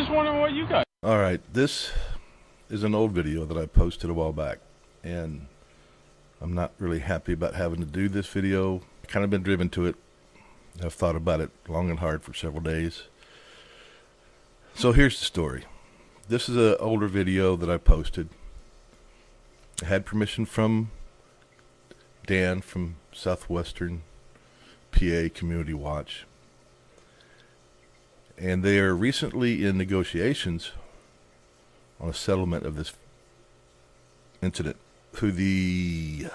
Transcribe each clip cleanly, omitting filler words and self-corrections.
just wondering what you got. Alright, this is an old video that I posted a while back, and I'm not really happy about having to do this video. I've kind of been driven to it. I've thought about it long and hard for several days. So here's the story. This is an older video that I posted. I had permission from Dan from Southwestern PA Community Watch. And they are recently in negotiations on a settlement of this incident. Who the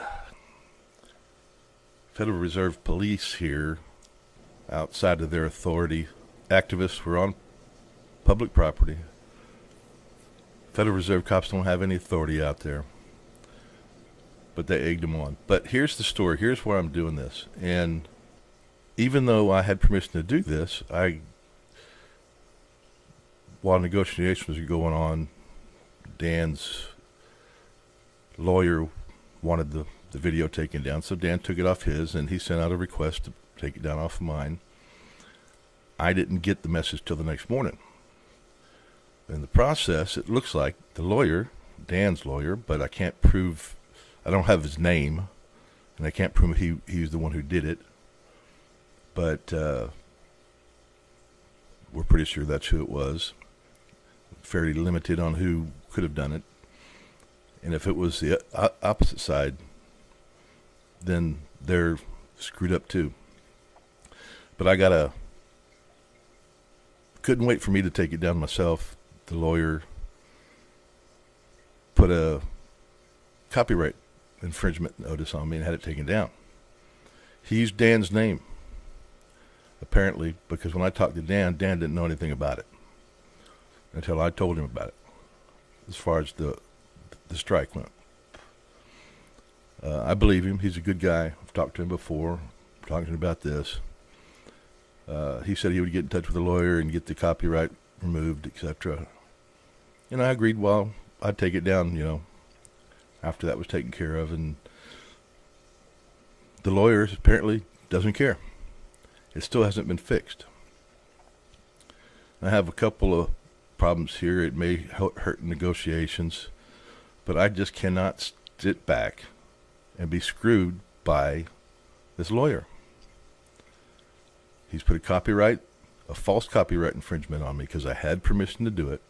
Federal Reserve Police here, outside of their authority, activists were on public property. Federal Reserve cops don't have any authority out there, but they egged them on. But here's the story. Here's where I'm doing this. And even though I had permission to do this, while negotiations were going on, Dan's lawyer wanted the video taken down, so Dan took it off his, and he sent out a request to take it down off of mine. I didn't get the message till the next morning. In the process, it looks like the lawyer, Dan's lawyer, but I can't prove, I don't have his name, and I can't prove he's the one who did it, but we're pretty sure that's who it was. Fairly limited on who could have done it. And if it was the opposite side, then they're screwed up too. But couldn't wait for me to take it down myself. The lawyer put a copyright infringement notice on me and had it taken down. He used Dan's name, apparently, because when I talked to Dan didn't know anything about it until I told him about it, as far as the strike went. I believe him. He's a good guy. I've talked to him before, talking to him about this. He said he would get in touch with the lawyer and get the copyright removed, etc. And I agreed, well, I'd take it down, after that was taken care of. And the lawyer apparently doesn't care. It still hasn't been fixed. I have a couple of problems here. It may hurt negotiations, but I just cannot sit back and be screwed by this lawyer. He's put a false copyright infringement on me because I had permission to do it,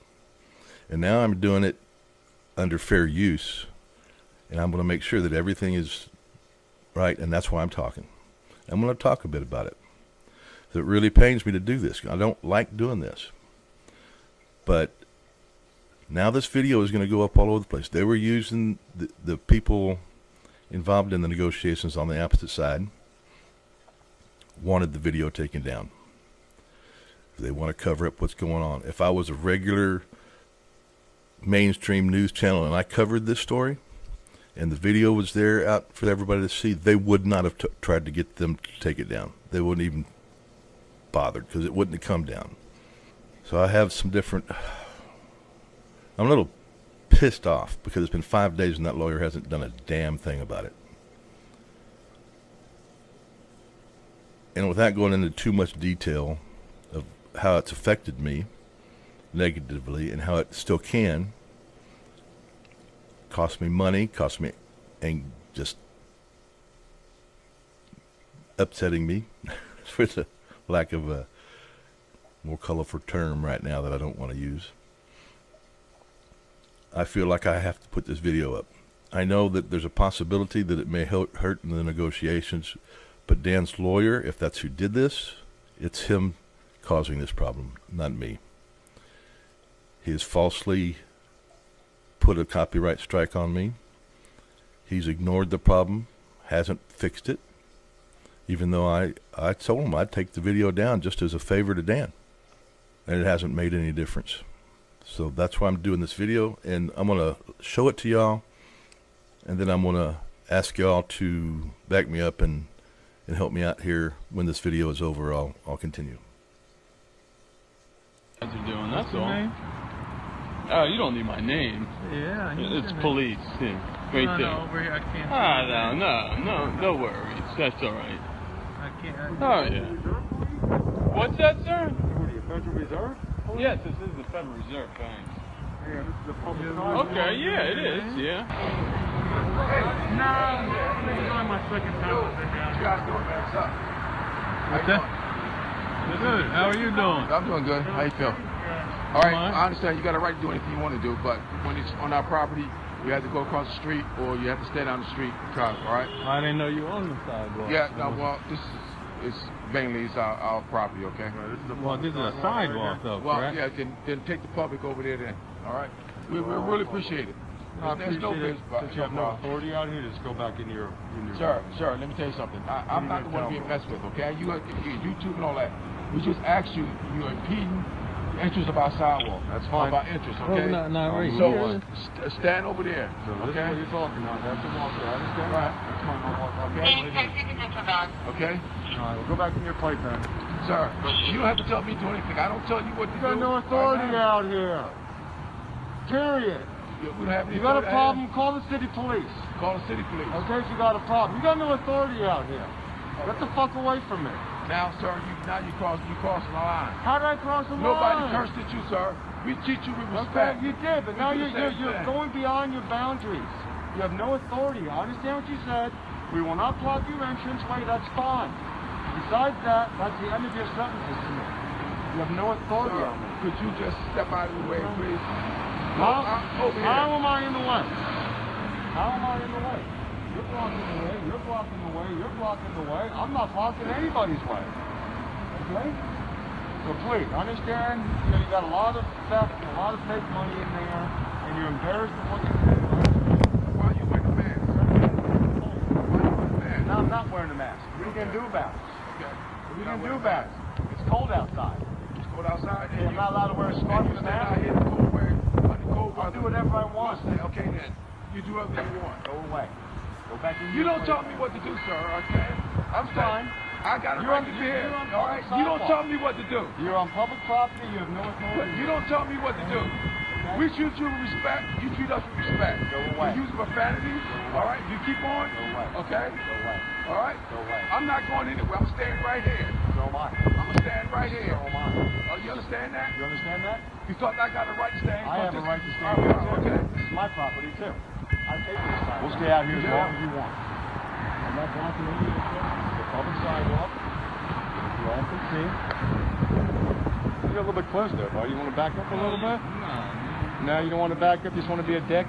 and now I'm doing it under fair use, and I'm going to make sure that everything is right, and that's why I'm talking. I'm going to talk a bit about it. It really pains me to do this. I don't like doing this. But now this video is going to go up all over the place. They were using the people involved in the negotiations on the opposite side wanted the video taken down. They want to cover up what's going on. If I was a regular mainstream news channel and I covered this story and the video was there out for everybody to see, they would not have tried to get them to take it down. They wouldn't even bothered because it wouldn't have come down. So I have some different... I'm a little pissed off because it's been 5 days and that lawyer hasn't done a damn thing about it. And without going into too much detail of how it's affected me negatively and how it still can cost me money, and just upsetting me for the lack of a more colorful term right now that I don't want to use. I feel like I have to put this video up. I know that there's a possibility that it may hurt in the negotiations, but Dan's lawyer, if that's who did this, it's him causing this problem, not me. He has falsely put a copyright strike on me. He's ignored the problem, hasn't fixed it, even though I told him I'd take the video down just as a favor to Dan. And it hasn't made any difference. So that's why I'm doing this video, and I'm going to show it to y'all, and then I'm going to ask y'all to back me up and help me out here. When this video is over, I'll continue. What you're doing, that's all. Oh, you don't need my name. Yeah, it's police. Yeah, right there. No, over here, I can't. No worries. That's all right. I can't. Oh, yeah. What's that, sir? What are you, Federal Reserve? Yes, this is the Federal Reserve Bank. Yeah, this is the public Okay, yeah, it is, yeah. Nah, this is only my second time I've been down. You guys doing, man? What's up? What's that? Good. How are you doing? I'm doing good. How you feel? All right, I understand you got a right to do anything you want to do, but when it's on our property, you have to go across the street or you have to stay down the street and drive, all right? I didn't know you owned the sidewalk. Yeah, no, well, this is mainly our property, okay? Well, this is a sidewalk, though, Well, correct? yeah, then take the public over there then, all right? We really appreciate it. There's no Since you have no problem. authority out here, just go back in your Sir, let me tell you something. I'm not the one being messed with, okay? You YouTube and all that. We just asked you, you're impeding the entrance of our sidewalk. That's fine. Of our entrance, okay? Well, not right So here. stand over there, So this is okay? what you're talking about. That's the walk there. I understand. Right. That's fine. I'll walk out. Okay? All right, we'll go back in your plate then. Sir, you don't have to tell me to do anything. I don't tell you what to You do. got no authority out here. Period. We don't have any You got a authority. problem, call the city police. Call the city police. Okay, if you got a problem. You got no authority out here. Get the fuck away from me. Now, sir, you crossing the line. How did I cross the Nobody line? cursed at you, sir. We treat you with Okay, respect. you did, but We now do the you're same thing. going beyond your boundaries. You have no authority. I understand what you said. We will not block your entrance way. That's fine. Besides that, that's the end of your sentences to me. You have no authority Sir, on me. could you just step out of the way, please? How Over here. am I in the way? How am I in the way? You're blocking the way. You're blocking the way. You're blocking the way. I'm not blocking anybody's way. Okay? So please, understand, you got a lot of theft, a lot of fake money in there, and you're embarrassed of what you did. Why are you wearing a mask? Why are you wearing a mask? No, I'm not wearing a mask. What are you going to do about it? Okay. What are you going to do about it? It's cold outside. Just go outside. Yeah, I'm not allowed to wear a scarf and a stand out mask. here in the cold wearing, under cold I'll weather. do whatever I want. Okay then. You do whatever you want. Go away. Go back in You your don't place. tell me what to do, sir, okay? I'm fine. I got a You're right on- to be here. you're on All right? public You don't sidewalk. tell me what to do. You're on public property. You have no authority. You don't tell me what to do. We treat you with respect. You treat us with respect. Go away. You use profanity. All right? You keep on. Go away. Okay? Go away. All right? Go away. I'm not going anywhere. I'm staying right here. So am I. I'm going to stand right here. So am I. Oh, you understand that? You understand that? Because I got a right to stand. I have a right to stand All here right, too. okay. This is my property too. I pay for this side. We'll stay out here as long as you want. I'm not blocking any of this. It's a public sidewalk. You all can see. You're a little bit close there, bud. You want to back up a little bit? No, you don't want to back up. You just want to be a dick.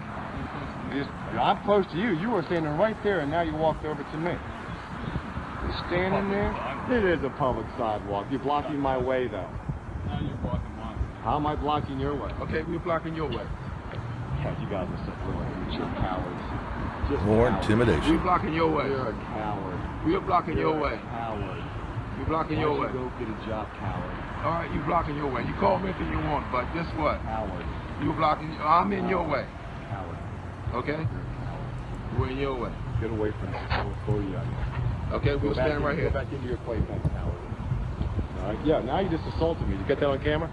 I'm close to you. You were standing right there, and now you walked over to me. You're standing there. It is a public sidewalk. You're blocking my way, though. Now you're blocking mine. How am I blocking your way? Okay, we're blocking your way. Yeah, you guys are so brilliant. You're cowards. Just More cowards. intimidation. We're blocking your way. You're a coward. We're blocking your way. Coward. We're blocking your way. Why don't you go get a job, coward? All right, you're blocking your way. You call me anything you want, but guess what? Coward. You're blocking. I'm in your way. Coward. Okay? You're a coward. We're in your way. Get away from me. I'll throw you out here. Okay, we'll stand right here. Go back into your playpen, coward. All right. Yeah. Now you just assaulted me. Did you get that on camera?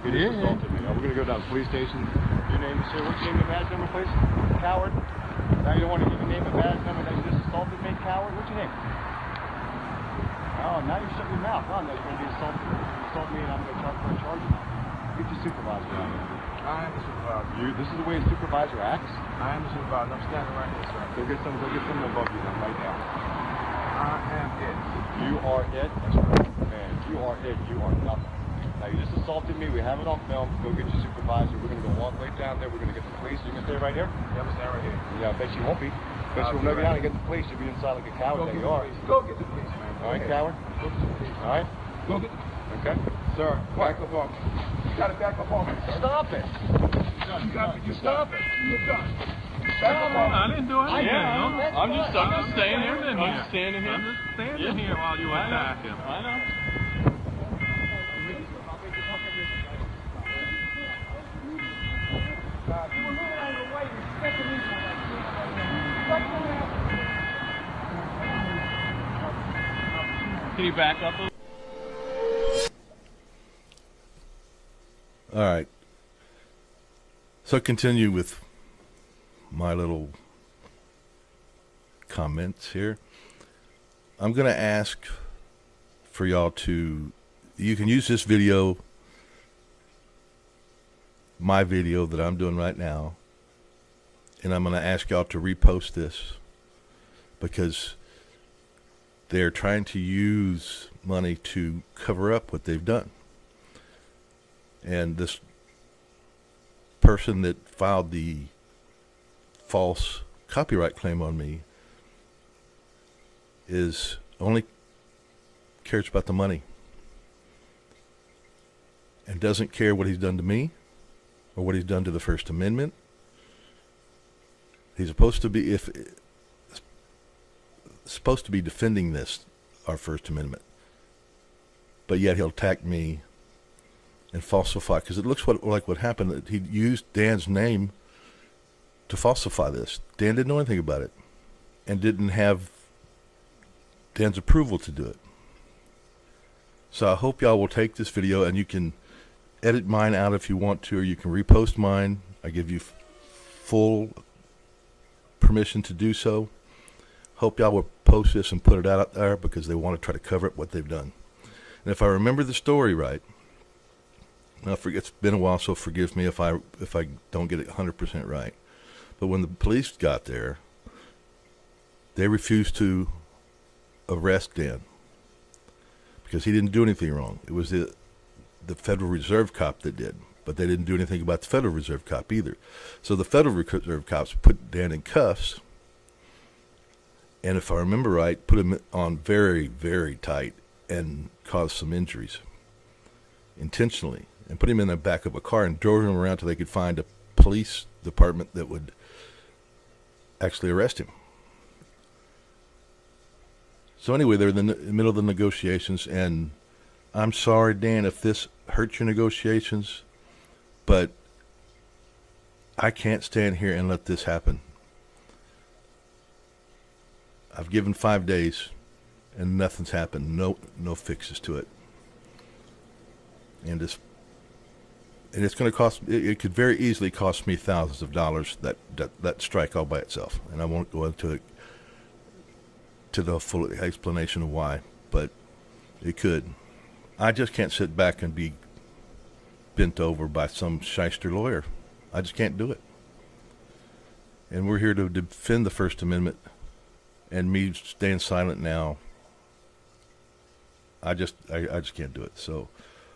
You just assaulted me. Now we're gonna go down to the police station. Your name is sir. What's your name and badge number, please? Coward. Now you don't want to give your name and badge number. Now you just assaulted me, coward. What's your name? Oh, now you shut your mouth. Oh, now you're gonna be assaulted. You assault me, and I'm gonna charge you now. Get your supervisor out here. I am the supervisor. This is the way a supervisor acts. I am the supervisor. I'm standing right here, sir. Go get someone above you then, right now. I am it. You are it. That's right, man. You are it. You are nothing. Now you just assaulted me. We have it on film. Go get your supervisor. We're gonna go all the way down there. We're gonna get the police. You gonna stay right here? Yeah, I'm standing right here. Yeah, I bet you wonon't be. Bet you will never down and get the police. You'll be inside like a coward. There you are. Go get the police, man. All right, coward. Go get the police. All right. Go get. Okay. Sir, back up on me. You gotta back up on me. Stop it. You got to. You stop it. You're done. Back up on me. I didn't do anything. Yeah, I'm just staying here. Then I'm just standing here. I'm just standing here while you attack him. I know. Can you back up a little? All right. So continue with my little comments here. I'm going to ask for y'all to, you can use this video my video that I'm doing right now, and I'm going to ask y'all to repost this because they're trying to use money to cover up what they've done. And this person that filed the false copyright claim on me is only cares about the money and doesn't care what he's done to me or what he's done to the First Amendment. He's supposed to be defending this, our First Amendment, but yet he'll attack me and falsify, because it looks like what happened. He used Dan's name to falsify this. Dan didn't know anything about it and didn't have Dan's approval to do it. So I hope y'all will take this video, and you can edit mine out if you want to, or you can repost mine. I give you full permission to do so. Hope y'all will post this and put it out there because they want to try to cover up what they've done. And if I remember the story right, now it's been a while, so forgive me if I don't get it 100% right. But when the police got there, they refused to arrest Dan because he didn't do anything wrong. It was the Federal Reserve cop that did, but they didn't do anything about the Federal Reserve cop either. So the Federal Reserve cops put Dan in cuffs, and if I remember right, put him on very, very tight and caused some injuries intentionally, and put him in the back of a car and drove him around till they could find a police department that would actually arrest him. So anyway, they're in the middle of the negotiations, and I'm sorry, Dan, if this hurts your negotiations, but I can't stand here and let this happen. I've given 5 days, and nothing's happened. No fixes to it. And it's going to cost. It could very easily cost me thousands of dollars. That strike all by itself, and I won't go into the full explanation of why, but it could. I just can't sit back and be bent over by some shyster lawyer. I just can't do it. And we're here to defend the First Amendment, and me staying silent now, I just can't do it. So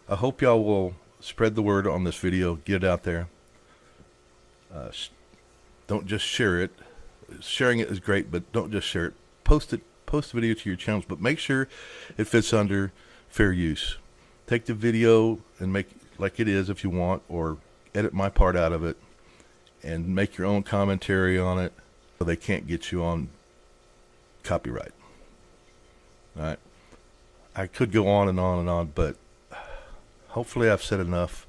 I hope y'all will spread the word on this video, get it out there. Don't just share it. Sharing it is great, but don't just share it. Post the video to your channels, but make sure it fits under fair use. Take the video and make it like it is if you want, or edit my part out of it and make your own commentary on it so they can't get you on copyright. All right. I could go on and on and on, but hopefully I've said enough.